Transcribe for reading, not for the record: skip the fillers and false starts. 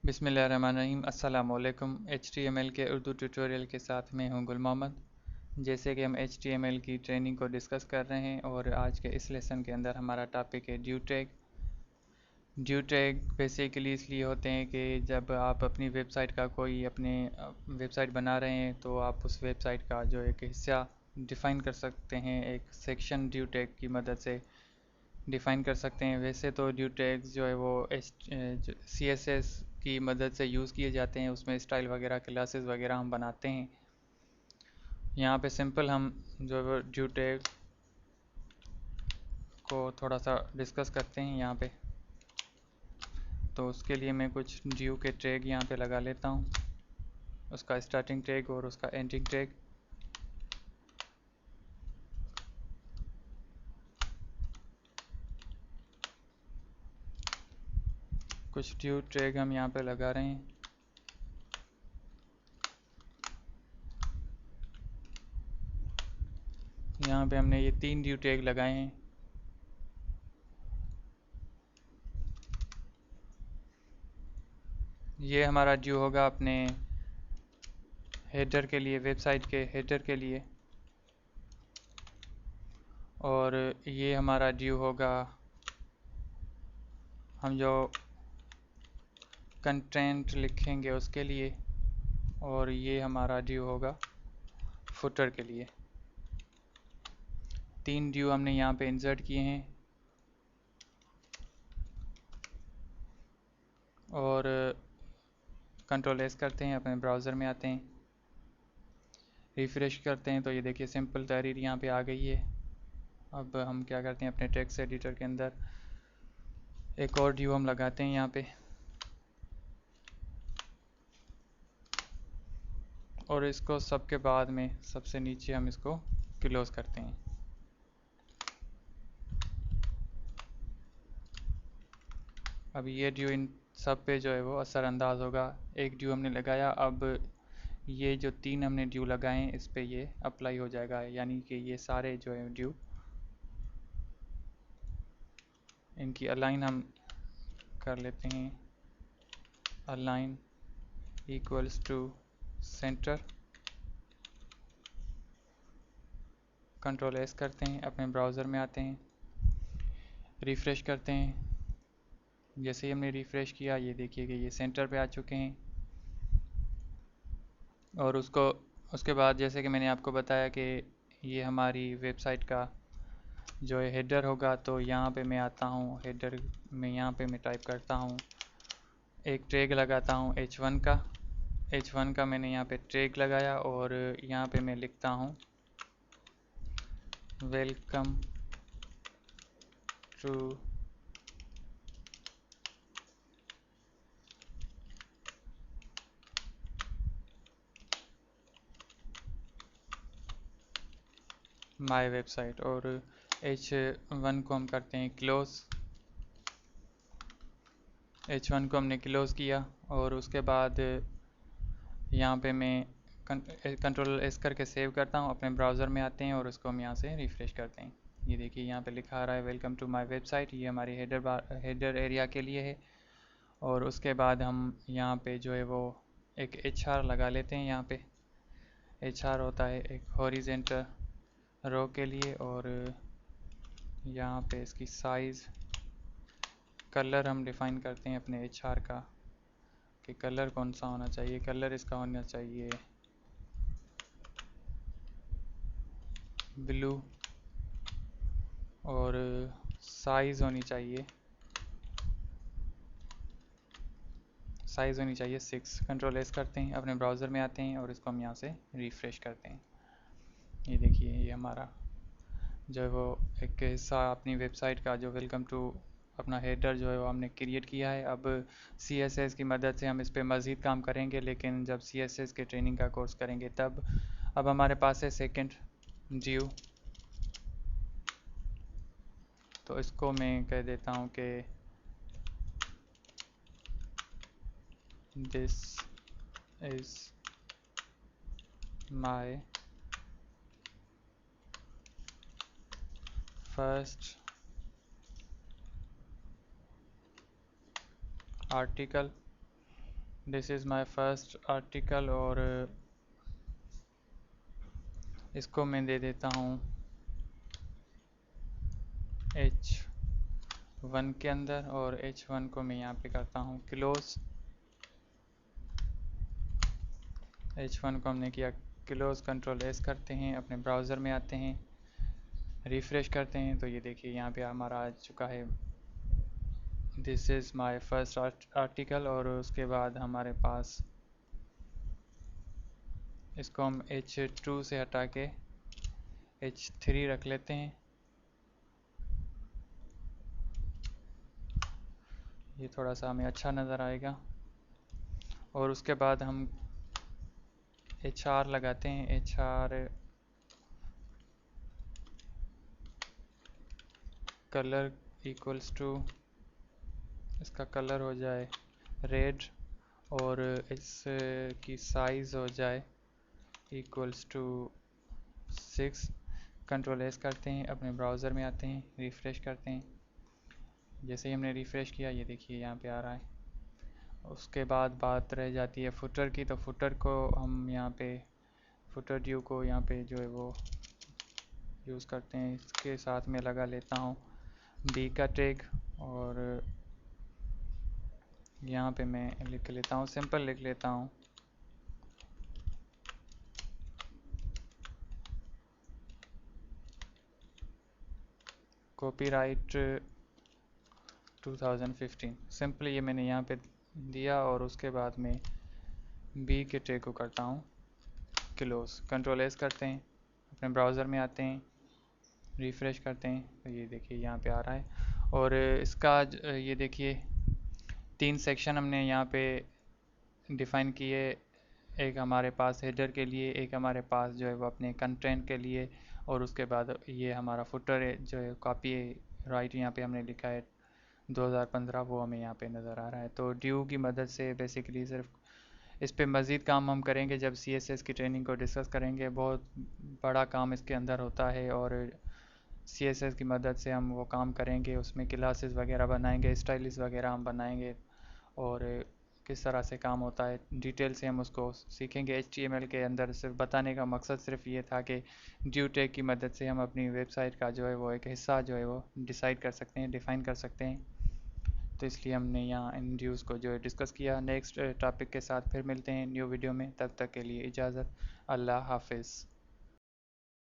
बिस्मिल्लाहिर्रहमानिर्रहीम। अस्सलाम वालेकुम। HTML के उर्दू ट्यूटोरियल के साथ मैं हूं गुल मोहम्मद। जैसे कि हम HTML की ट्रेनिंग को डिस्कस कर रहे हैं और आज के इस लेसन के अंदर हमारा टॉपिक है due tag. Due tag basically इसलिए होते हैं कि जब आप अपनी वेबसाइट का कोई अपने वेबसाइट बना रहे हैं तो आप उस वेबसाइट का जो एक हिस्सा डिफ़ाइन कर सकते हैं, एक सेक्शन ड्यू टैग की मदद से डिफ़ाइन कर सकते हैं। वैसे तो ड्यू टैग्स जो है वो CSS की मदद से यूज़ किए जाते हैं, उसमें स्टाइल वगैरह क्लासेस वगैरह हम बनाते हैं। यहाँ पे सिंपल हम जो है वो ड्यू टैग को थोड़ा सा डिस्कस करते हैं यहाँ पे। तो उसके लिए मैं कुछ ड्यू के टैग यहाँ पे लगा लेता हूँ, उसका स्टार्टिंग टैग और उसका एंडिंग टैग। कुछ ड्यू टैग हम यहाँ पे लगा रहे हैं। यहाँ पे हमने ये 3 ड्यू टैग लगाए हैं। ये हमारा ड्यू होगा अपने हेडर के लिए, वेबसाइट के हेडर के लिए, और ये हमारा ड्यू होगा हम जो कंटेंट लिखेंगे उसके लिए, और ये हमारा ड्यू होगा फुटर के लिए। 3 ड्यू हमने यहाँ पे इंसर्ट किए हैं और कंट्रोल एस करते हैं, अपने ब्राउज़र में आते हैं, रिफ़्रेश करते हैं तो ये देखिए सिंपल तहरीर यहाँ पे आ गई है। अब हम क्या करते हैं, अपने टेक्स्ट एडिटर के अंदर एक और ड्यू हम लगाते हैं यहाँ पे, और इसको सबके बाद में सबसे नीचे हम इसको क्लोज़ करते हैं। अब ये ड्यू इन सब पे जो है वो असरअंदाज होगा। एक ड्यू हमने लगाया, अब ये जो 3 हमने ड्यू लगाए हैं इस पे ये अप्लाई हो जाएगा, यानी कि ये सारे जो है ड्यू, इनकी अलाइन हम कर लेते हैं। Align equals to center, control S करते हैं, अपने ब्राउज़र में आते हैं, रिफ़्रेश करते हैं। जैसे ही हमने रिफ़्रेश किया ये देखिए कि ये सेंटर पे आ चुके हैं। और उसके बाद जैसे कि मैंने आपको बताया कि ये हमारी वेबसाइट का जो है हेडर होगा, तो यहाँ पे मैं आता हूँ हेडर में, यहाँ पे मैं टाइप करता हूँ, एक टैग लगाता हूँ H1 का मैंने यहाँ पे टैग लगाया, और यहाँ पे मैं लिखता हूँ वेलकम टू माय वेबसाइट, और H1 को हम करते हैं क्लोज़। H1 को हमने क्लोज़ किया, और उसके बाद यहाँ पे मैं कंट्रोल एस करके सेव करता हूँ, अपने ब्राउज़र में आते हैं और उसको हम यहाँ से रिफ़्रेश करते हैं। ये देखिए यहाँ पे लिखा आ रहा है वेलकम टू माय वेबसाइट, ये हमारी हेडर एरिया के लिए है। और उसके बाद हम यहाँ पे जो है वो एक HR लगा लेते हैं। यहाँ पे HR होता है एक हॉरिजेंटल रो के लिए, और यहाँ पे इसकी साइज़, कलर हम डिफ़ाइन करते हैं अपने HR का कि कलर कौन सा होना चाहिए। कलर इसका होना चाहिए ब्लू, और साइज़ होनी चाहिए 6। कंट्रोल एस करते हैं, अपने ब्राउज़र में आते हैं और इसको हम यहाँ से रिफ़्रेश करते हैं। ये देखिए ये हमारा जो है वो एक हिस्सा अपनी वेबसाइट का जो वेलकम टू अपना हेडर जो है वो हमने क्रिएट किया है। अब CSS की मदद से हम इस पर मज़ीद काम करेंगे, लेकिन जब CSS के ट्रेनिंग का कोर्स करेंगे तब। अब हमारे पास है सेकंड ड्यू, तो इसको मैं कह देता हूँ कि this is my first article this is my first article और इसको मैं दे देता हूँ H1 के अंदर, और H1 को मैं यहाँ पे करता हूँ क्लोज। H1 को हमने किया क्लोज, कंट्रोल एस करते हैं, अपने ब्राउज़र में आते हैं, रिफ़्रेश करते हैं, तो ये देखिए यहाँ पे हमारा आ चुका है this is my first article. और उसके बाद हमारे पास इसको हम H2 से हटा के H3 रख लेते हैं। ये थोड़ा सा हमें अच्छा नज़र आएगा। और उसके बाद हम HR लगाते हैं। HR कलर इक्वल्स टू, इसका कलर हो जाए रेड, और इसकी साइज़ हो जाए इक्वल्स टू 6। कंट्रोल एस करते हैं, अपने ब्राउज़र में आते हैं, रिफ़्रेश करते हैं। जैसे ही हमने रिफ़्रेश किया ये देखिए यहाँ पे आ रहा है। उसके बाद बात रह जाती है फुटर की, तो फुटर को हम यहाँ पे फुटर ड्यू को यहाँ पे जो है वो यूज़ करते हैं। इसके साथ में लगा लेता हूँ बी का टैग, और यहाँ पे मैं लिख लेता हूँ, सिंपल लिख लेता हूँ कॉपीराइट 2015। सिंपली ये मैंने यहाँ पे दिया, और उसके बाद में बी के टैग को करता हूँ क्लोज। कंट्रोल एस करते हैं, अपने ब्राउज़र में आते हैं, रिफ़्रेश करते हैं, तो ये देखिए यहाँ पे आ रहा है। और इसका ये देखिए 3 सेक्शन हमने यहाँ पे डिफ़ाइन किए। एक हमारे पास हेडर के लिए, एक हमारे पास जो है वो अपने कंटेंट के लिए, और उसके बाद ये हमारा फुटर है जो है कॉपी राइट यहाँ पे हमने लिखा है 2015, वो हमें यहाँ पे नज़र आ रहा है। तो ड्यू की मदद से बेसिकली सिर्फ इस पे मज़ीद काम हम करेंगे जब CSS की ट्रेनिंग को डिस्कस करेंगे। बहुत बड़ा काम इसके अंदर होता है, और CSS की मदद से हम वो काम करेंगे, उसमें क्लासेस वगैरह बनाएंगे, स्टाइलिश वगैरह हम बनाएंगे, और किस तरह से काम होता है डिटेल से हम उसको सीखेंगे। HTML के अंदर सिर्फ बताने का मकसद सिर्फ ये था कि ड्यू टैग की मदद से हम अपनी वेबसाइट का जो है वो एक हिस्सा जो है वो डिसाइड कर सकते हैं, डिफ़ाइन कर सकते हैं। तो इसलिए हमने यहाँ इन ड्यूज़ को जो है डिस्कस किया। नेक्स्ट टॉपिक के साथ फिर मिलते हैं न्यू वीडियो में, तब तक के लिए इजाज़त। अल्लाह हाफिज़।